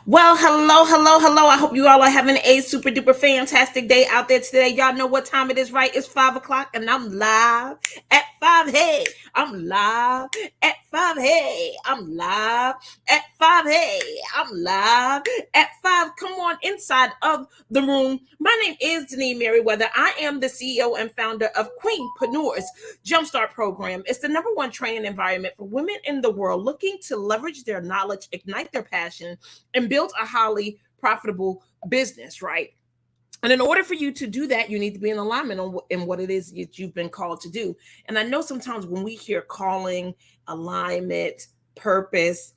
Well, hello, hello, hello. I hope you all are having a super duper fantastic day out there today. Y'all know what time it is, right? It's 5 o'clock, and I'm live at 5. Hey, I'm live at 5. Hey, I'm live at 5. Hey, I'm live at 5. Come on inside of the room. My name is Denise Merriweather. I am the CEO and founder of Queenpreneurs Jumpstart Program. It's the number one training environment for women in the world looking to leverage their knowledge, ignite their passion, and build a highly profitable business, right? And in order for you to do that, you need to be in alignment in what it is that you've been called to do. And I know sometimes when we hear calling, alignment, purpose,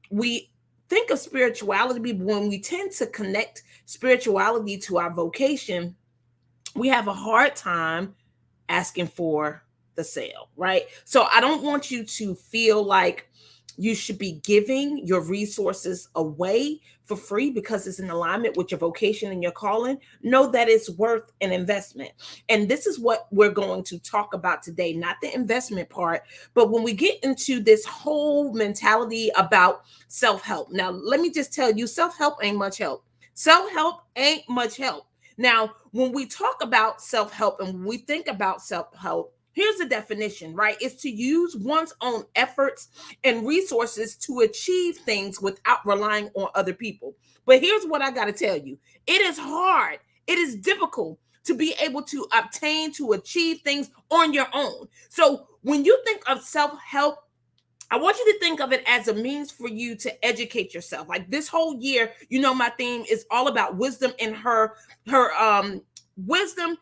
we think of spirituality, but when we tend to connect spirituality to our vocation, we have a hard time asking for the sale, right? So I don't want you to feel like you should be giving your resources away for free because it's in alignment with your vocation and your calling. Know that it's worth an investment. And this is what we're going to talk about today, not the investment part, but when we get into this whole mentality about self-help. Now, let me just tell you, self-help ain't much help. Self-help ain't much help. Now, when we talk about self help and when we think about self help, here's the definition, right? It's to use one's own efforts and resources to achieve things without relying on other people. But here's what I got to tell you, it is hard, it is difficult to be able to obtain, to achieve things on your own. So when you think of self help, I want you to think of it as a means for you to educate yourself. Like this whole year, my theme is all about wisdom and her wisdom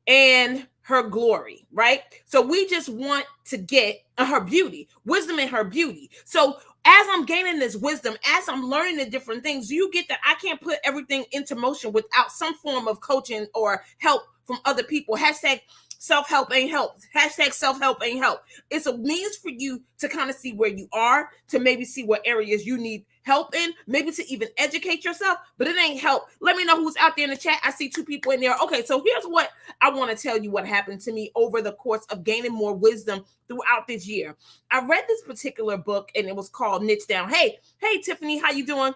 and her glory, right? So we just want to get her beauty, wisdom and her beauty. So as I'm gaining this wisdom, as I'm learning the different things, you get that I can't put everything into motion without some form of coaching or help from other people. Hashtag self-help ain't help. Hashtag self-help ain't help. It's a means for you to kind of see where you are, to maybe see what areas you need help in, maybe to even educate yourself, but it ain't help. Let me know who's out there in the chat. I see 2 people in there. Okay, so here's what I want to tell you what happened to me over the course of gaining more wisdom throughout this year. I read this particular book and it was called Niche Down. Hey, Tiffany, how you doing?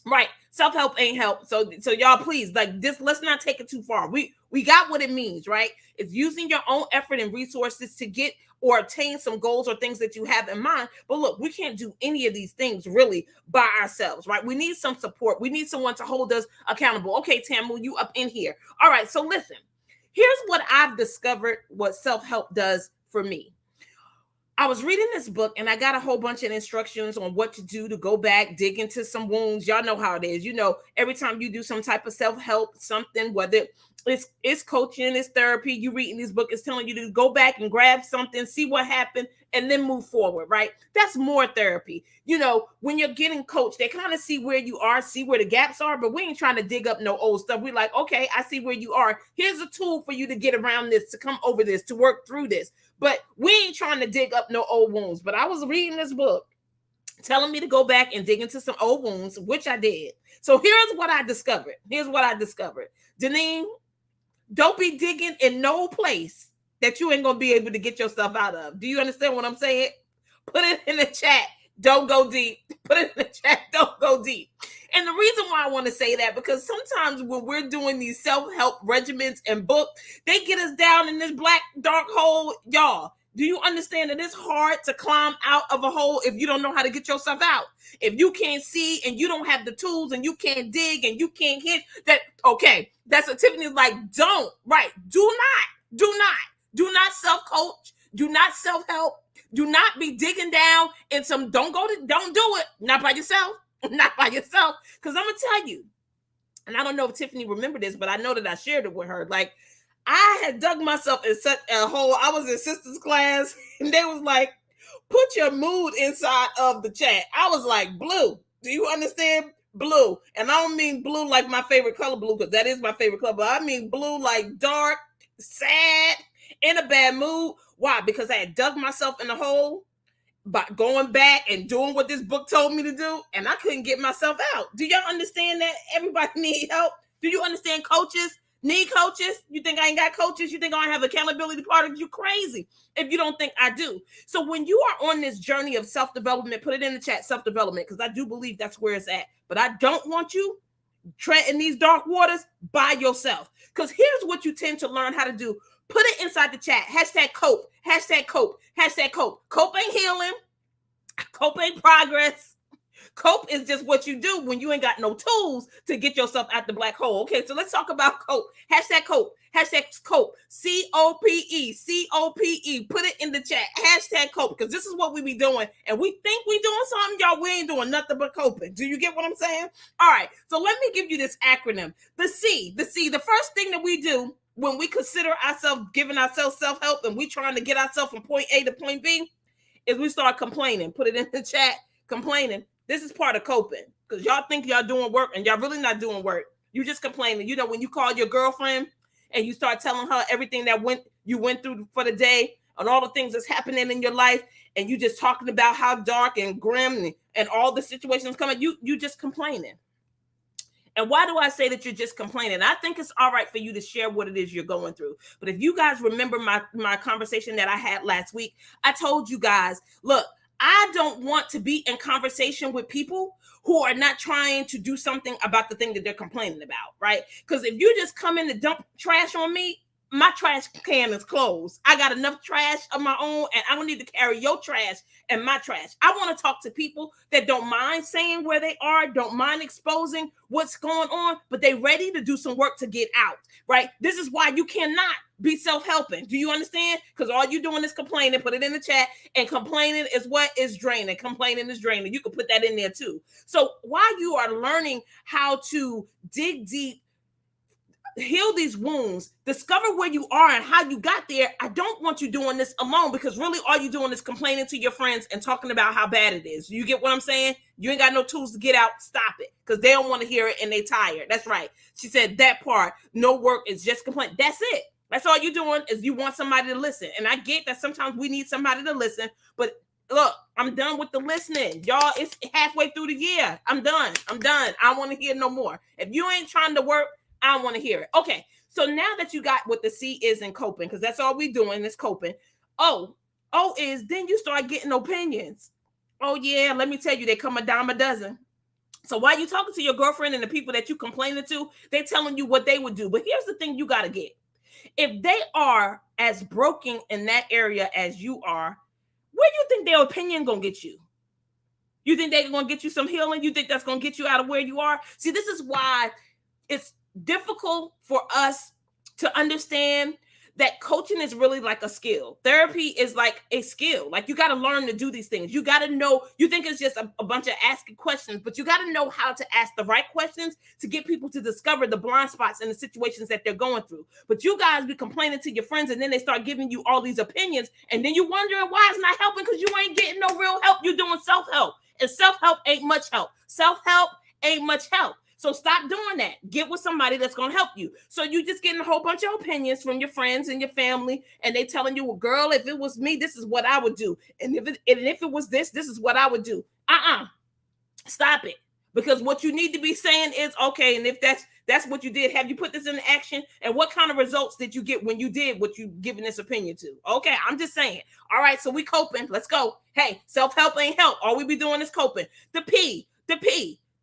Right. Self-help ain't help. So y'all please, like this, let's not take it too far. We got what it means, right? It's using your own effort and resources to get or obtain some goals or things that you have in mind. But look, we can't do any of these things really by ourselves, right? We need some support. We need someone to hold us accountable. Okay, Tamu, you up in here. All right, so listen. Here's what I've discovered what self-help does for me. I was reading this book and I got a whole bunch of instructions on what to do to go back, dig into some wounds. Y'all know how it is. Every time you do some type of self-help, something, whether it's coaching, it's therapy, you reading this book, it's telling you to go back and grab something, see what happened, and then move forward, right? That's more therapy. When you're getting coached, they kind of see where you are, see where the gaps are, but we ain't trying to dig up no old stuff. We're like, okay, I see where you are. Here's a tool for you to get around this, to come over this, to work through this. But we ain't trying to dig up no old wounds. But I was reading this book telling me to go back and dig into some old wounds, which I did. So here's what I discovered. Deneen, don't be digging in no place that you ain't going to be able to get yourself out of. Do you understand what I'm saying? Put it in the chat. Don't go deep. Put it in the chat. Don't go deep. And the reason why I want to say that, because sometimes when we're doing these self-help regimens and books, they get us down in this black dark hole. Y'all, do you understand that it's hard to climb out of a hole if you don't know how to get yourself out? If you can't see and you don't have the tools and you can't dig and you can't hit that, okay, that's what Tiffany's like, don't, right? Do not self-coach. Do not self-help. Do not be digging down in some, don't do it. Not by yourself. Not by yourself. Because I'm going to tell you, and I don't know if Tiffany remembered this, but I know that I shared it with her. Like, I had dug myself in such a hole. I was in sisters class, and they was like, put your mood inside of the chat. I was like, blue. Do you understand? Blue. And I don't mean blue like my favorite color, blue, because that is my favorite color. But I mean blue like dark, sad, in a bad mood. Why? Because I had dug myself in a hole by going back and doing what this book told me to do, and I couldn't get myself out. Do y'all understand that everybody need help? Do you understand, coaches? Need coaches? You think I ain't got coaches? You think I don't have accountability partners? You crazy if you don't think I do. So when you are on this journey of self-development, put it in the chat, self-development, because I do believe that's where it's at. But I don't want you treading these dark waters by yourself. Because here's what you tend to learn how to do. Put it inside the chat. Hashtag cope. Hashtag cope. Hashtag cope. Cope ain't healing. Cope ain't progress. Cope is just what you do when you ain't got no tools to get yourself out the black hole. Okay, so let's talk about cope. Hashtag cope. Hashtag cope. C-O-P-E. C-O-P-E. Put it in the chat. Hashtag cope. Because this is what we be doing. And we think we doing something, y'all. We ain't doing nothing but coping. Do you get what I'm saying? All right. So let me give you this acronym. The C. The C. The first thing that we do when we consider ourselves giving ourselves self-help and we trying to get ourselves from point A to point B is we start complaining. Put it in the chat. Complaining. This is part of coping because y'all think y'all doing work and y'all really not doing work. You just complaining. You know, when you call your girlfriend and you start telling her everything that you went through for the day and all the things that's happening in your life, and you just talking about how dark and grim and all the situations coming, you just complaining. And why do I say that you're just complaining? I think it's all right for you to share what it is you're going through. But if you guys remember my conversation that I had last week, I told you guys, look, I don't want to be in conversation with people who are not trying to do something about the thing that they're complaining about, right? Because if you just come in to dump trash on me, my trash can is closed. I got enough trash of my own, and I don't need to carry your trash and my trash. I want to talk to people that don't mind saying where they are, don't mind exposing what's going on, but they ready to do some work to get out, right? This is why you cannot be self-helping. Do you understand? Because all you're doing is complaining. Put it in the chat. And complaining is what is draining. Complaining is draining. You can put that in there too. So while you are learning how to dig deep, heal these wounds, discover where you are and how you got there, I don't want you doing this alone, because really all you're doing is complaining to your friends and talking about how bad it is. You get what I'm saying? You ain't got no tools to get out. Stop it, because they don't want to hear it and they tired. That's right. She said that part. No work is just complaint. That's it. That's all you're doing is you want somebody to listen. And I get that sometimes we need somebody to listen, but look, I'm done with the listening. Y'all, it's halfway through the year. I'm done. I don't want to hear no more. If you ain't trying to work, I don't want to hear it. Okay, so now that you got what the C is in coping, because that's all we doing is coping. O is then you start getting opinions. Oh yeah, let me tell you, they come a dime a dozen. So while you talking to your girlfriend and the people that you complaining to, they telling you what they would do. But here's the thing you got to get. If they are as broken in that area as you are, where do you think their opinion going to get you? You think they're going to get you some healing? You think that's going to get you out of where you are? See, this is why it's difficult for us to understand that coaching is really like a skill. Therapy is like a skill. Like you got to learn to do these things. You got to know, you think it's just a bunch of asking questions, but you got to know how to ask the right questions to get people to discover the blind spots in the situations that they're going through. But you guys be complaining to your friends and then they start giving you all these opinions and then you're wondering why it's not helping because you ain't getting no real help. You're doing self-help, and self-help ain't much help. Self-help ain't much help. So stop doing that. Get with somebody that's going to help you. So you just getting a whole bunch of opinions from your friends and your family, and they telling you, well, girl, if it was me, this is what I would do. And if it was this is what I would do. Stop it. Because what you need to be saying is, okay, and if that's what you did, have you put this into action? And what kind of results did you get when you did what you given this opinion to? Okay, I'm just saying. All right, so we coping. Let's go. Hey, self-help ain't help. All we be doing is coping. The P.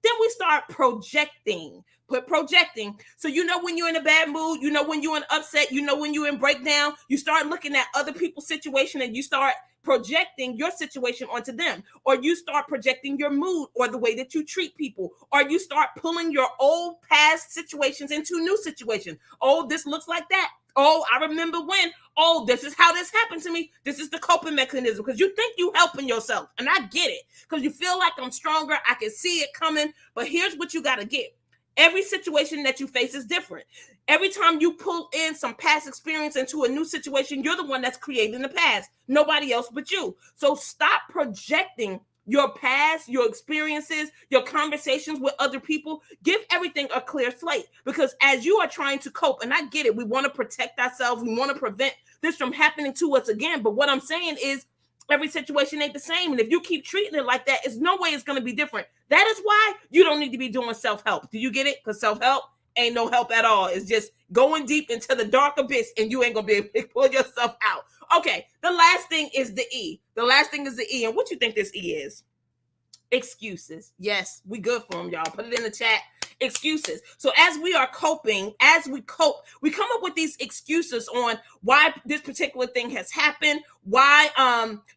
Then we start projecting. Projecting. So you know when you're in a bad mood, you know when you're in upset, you know when you're in breakdown, you start looking at other people's situation and you start projecting your situation onto them, or you start projecting your mood or the way that you treat people, or you start pulling your old past situations into new situations. Oh, this looks like that. Oh, I remember when. Oh, this is how this happened to me. This is the coping mechanism, because you think you helping yourself. And I get it, because you feel like I'm stronger. I can see it coming. But here's what you got to get. Every situation that you face is different. Every time you pull in some past experience into a new situation, you're the one that's creating the past. Nobody else but you. So stop projecting your past, your experiences, your conversations with other people. Give everything a clear slate, because as you are trying to cope, and I get it, we want to protect ourselves. We want to prevent this from happening to us again. But what I'm saying is every situation ain't the same. And if you keep treating it like that, it's no way it's going to be different. That is why you don't need to be doing self-help. Do you get it? Because self-help ain't no help at all. It's just going deep into the dark abyss, and you ain't gonna be able to pull yourself out. Okay, the last thing is the E. The last thing is the E. And what you think this E is? Excuses. Yes, we good for them, y'all. Put it in the chat. Excuses. So as we are coping, as we cope, we come up with these excuses on why this particular thing has happened, why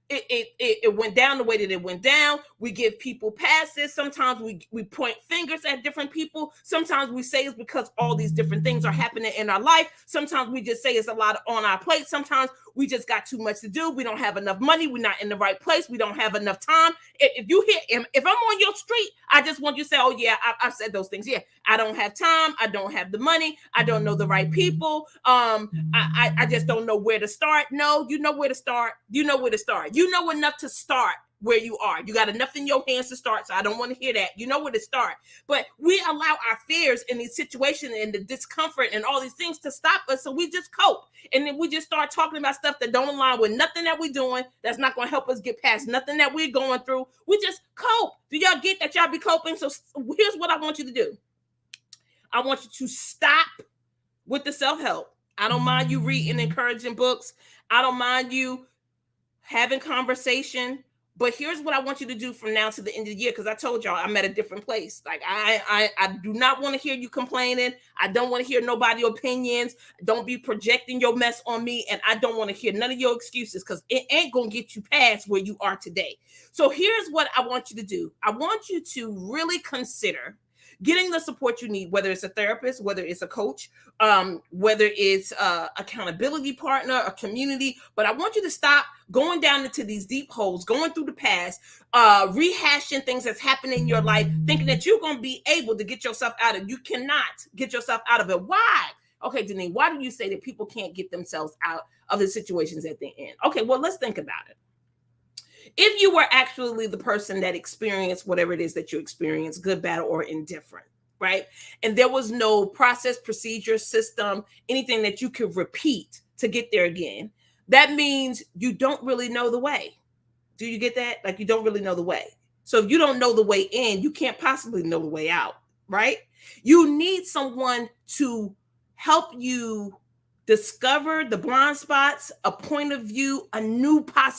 it went down the way that it went down. We give people passes. Sometimes we point fingers at different people. Sometimes we say it's because all these different things are happening in our life. Sometimes we just say it's a lot on our plate. Sometimes we just got too much to do. We don't have enough money. We're not in the right place. We don't have enough time. If you hear, if I'm on your street, I just want you to say, oh yeah, I've said those things. Yeah, I don't have time. I don't have the money. I don't know the right people. I just don't know where to start. No, you know where to start. You know where to start. You know enough to start where you are. You got enough in your hands to start. So I don't want to hear that. You know where to start. But we allow our fears in these situations and the discomfort and all these things to stop us. So we just cope. And then we just start talking about stuff that don't align with nothing that we're doing. That's not going to help us get past nothing that we're going through. We just cope. Do y'all get that y'all be coping? So here's what I want you to do. I want you to stop with the self-help. I don't mind you reading encouraging books. I don't mind you having conversation. But here's what I want you to do from now to the end of the year, because I told y'all I'm at a different place. Like I do not want to hear you complaining. I don't want to hear nobody's opinions. Don't be projecting your mess on me. And I don't want to hear none of your excuses, because it ain't going to get you past where you are today. So here's what I want you to do. I want you to really consider getting the support you need, whether it's a therapist, whether it's a coach, whether it's a accountability partner, a community. But I want you to stop going down into these deep holes, going through the past, rehashing things that's happened in your life, thinking that you're going to be able to get yourself out of it. You cannot get yourself out of it. Why? Okay, Denise, why do you say that people can't get themselves out of the situations at the end? Okay, well, let's think about it. If you were actually the person that experienced whatever it is that you experience, good, bad, or indifferent, right? And there was no process, procedure, system, anything that you could repeat to get there again, that means you don't really know the way. Do you get that? Like, you don't really know the way. So if you don't know the way in, you can't possibly know the way out, right? You need someone to help you discover the blind spots, a point of view,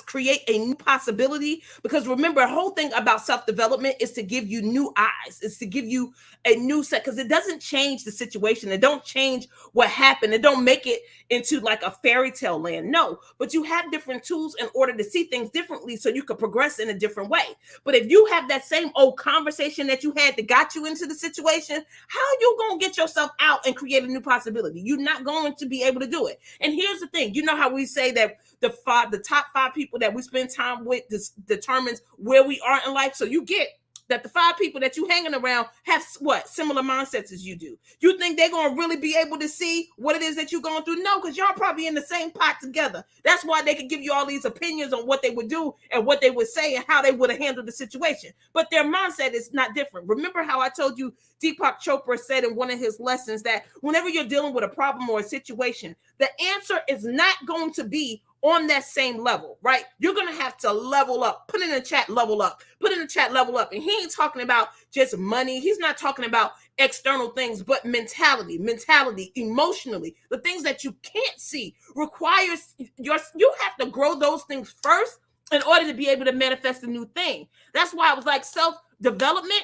create a new possibility. Because remember, the whole thing about self-development is to give you new eyes. It's to give you a new set, because it doesn't change the situation. It don't change what happened. It don't make it into like a fairy tale land. No, but you have different tools in order to see things differently so you can progress in a different way. But if you have that same old conversation that you had that got you into the situation, how are you going to get yourself out and create a new possibility? You're not going to be able to do it. And here's the thing. You know how we say that the top 5 people that we spend time with determines where we are in life? So you get that the 5 people that you hanging around have what? Similar mindsets as you do. You think they're going to really be able to see what it is that you're going through? No, because y'all probably in the same pot together. That's why they could give you all these opinions on what they would do and what they would say and how they would have handled the situation. But their mindset is not different. Remember how I told you Deepak Chopra said in one of his lessons that whenever you're dealing with a problem or a situation, the answer is not going to be on that same level, right? You're going to have to level up. Put in the chat, level up. Put in the chat, level up. And he ain't talking about just money. He's not talking about external things, but mentality, emotionally. The things that you can't see requires you have to grow those things first in order to be able to manifest a new thing. That's why I was like, self-development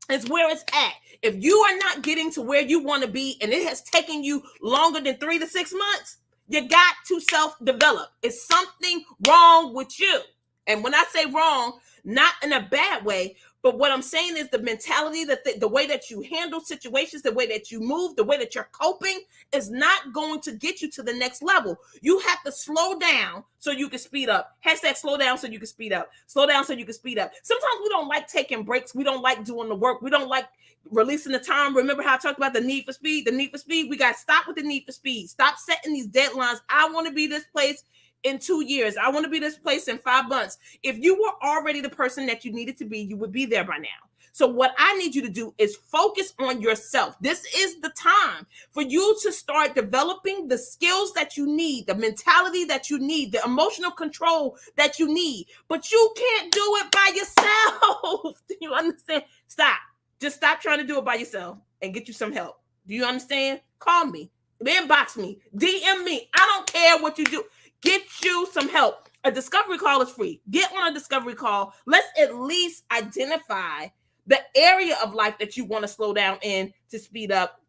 is where it's at. If you are not getting to where you want to be, and it has taken you longer than 3 to 6 months, you got to self-develop. It's something wrong with you. And when I say wrong, not in a bad way, but what I'm saying is the mentality, the way that you handle situations, the way that you move, the way that you're coping is not going to get you to the next level. You have to slow down so you can speed up. Hashtag slow down so you can speed up. Slow down so you can speed up. Sometimes we don't like taking breaks. We don't like doing the work. We don't like releasing the time. Remember how I talked about the need for speed? The need for speed. We got to stop with the need for speed. Stop setting these deadlines. I want to be this place in 2 years. I want to be this place in 5 months. If you were already the person that you needed to be, you would be there by now. So what I need you to do is focus on yourself. This is the time for you to start developing the skills that you need, the mentality that you need, the emotional control that you need. But you can't do it by yourself. Do you understand? Stop. Just stop trying to do it by yourself and get you some help. Do you understand? Call me, inbox me, DM me. I don't care what you do. Get you some help. A discovery call is free. Get on a discovery call. Let's at least identify the area of life that you want to slow down in to speed up,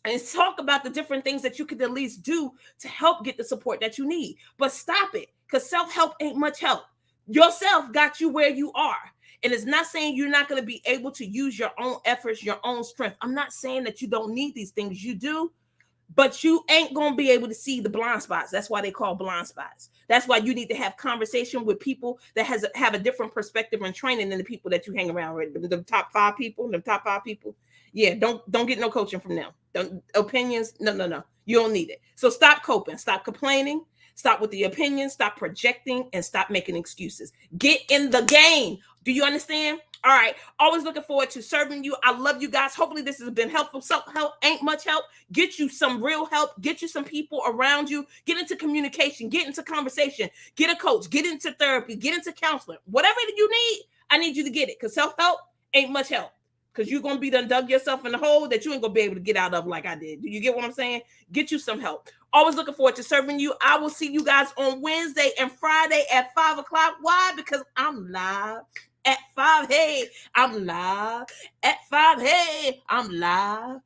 and talk about the different things that you could at least do to help get the support that you need. But stop it, because self-help ain't much help. Yourself got you where you are. And it's not saying you're not going to be able to use your own efforts, your own strength. I'm not saying that you don't need these things. You do, but you ain't going to be able to see the blind spots. That's why they call blind spots. That's why you need to have conversation with people that have a different perspective and training than the people that you hang around with. The top five people. Yeah, don't get no coaching from them. Opinions. No. You don't need it. So stop coping. Stop complaining. Stop with the opinions. Stop projecting and stop making excuses. Get in the game. Do you understand? All right. Always looking forward to serving you. I love you guys. Hopefully this has been helpful. Self-help ain't much help. Get you some real help. Get you some people around you. Get into communication. Get into conversation. Get a coach. Get into therapy. Get into counseling. Whatever you need, I need you to get it, because self-help ain't much help. Because you're going to be done dug yourself in the hole that you ain't going to be able to get out of like I did. Do you get what I'm saying? Get you some help. Always looking forward to serving you. I will see you guys on Wednesday and Friday at 5 o'clock. Why? Because I'm live at 5. Hey, I'm live at 5. Hey, I'm live